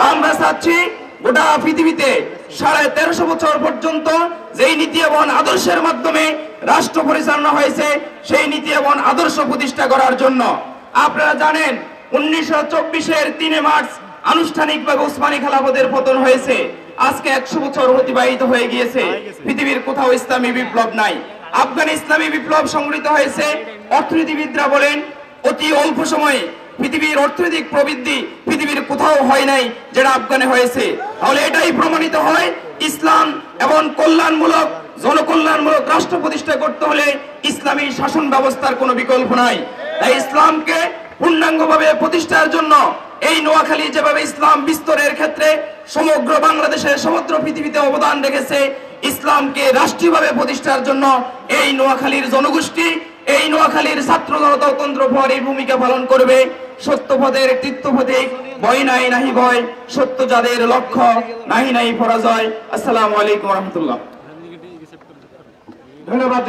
আমরা চাচ্ছি গোটা পৃথিবীতে 1350 বছর পর্যন্ত যেই নীতি এবং আদর্শের মাধ্যমে রাষ্ট্র পরিচালনা হয়েছে সেই নীতি এবং আদর্শ প্রতিষ্ঠা করার জন্য। আপনারা জানেন 1924-এর 3 মার্চ আনুষ্ঠানিকভাবে উসমানী খেলাফতের পতন হয়েছে। আজকে 100 বছর অতিবাহিত হয়ে গিয়েছে, পৃথিবীর কোথাও ইসলামী বিপ্লব নাই। আফগান ইসলামী বিপ্লব সংঘটিত হয়েছে, অর্থনীতিবিদরা বলেন অতি অল্প সময়ে পৃথিবীর অর্থনৈতিক প্রবৃদ্ধি পৃথিবীর কোথাও হয় নাই যেটা আফগানে হয়েছে। তাহলে এটাই প্রমাণিত হয় ইসলাম এবং কল্যাণমূলক জনকল্যাণমূলক রাষ্ট্র প্রতিষ্ঠা করতে হলে ইসলামী শাসন ব্যবস্থার কোনো বিকল্প নাই। তাই ইসলামকে পূর্ণাঙ্গভাবে প্রতিষ্ঠার জন্য এই নোয়াখালী যেভাবে ইসলাম বিস্তারের ক্ষেত্রে সমগ্র বাংলাদেশের সমগ্র পৃথিবীতে অবদান রেখেছে, ইসলামকে রাষ্ট্রীয়ভাবে প্রতিষ্ঠার জন্য এই নোয়াখালীর জনগোষ্ঠী, এই নোয়াখালীর ছাত্র জনতা তন্ত্র এই ভূমিকা পালন করবে। সত্যপথের তীর্থপথিক, ভয় নাই নাহি ভয়, সত্য যাদের লক্ষ্য নাহি নাই পরাজয়। আসসালামু আলাইকুম ওয়া রাহমাতুল্লাহ। ধন্যবাদ।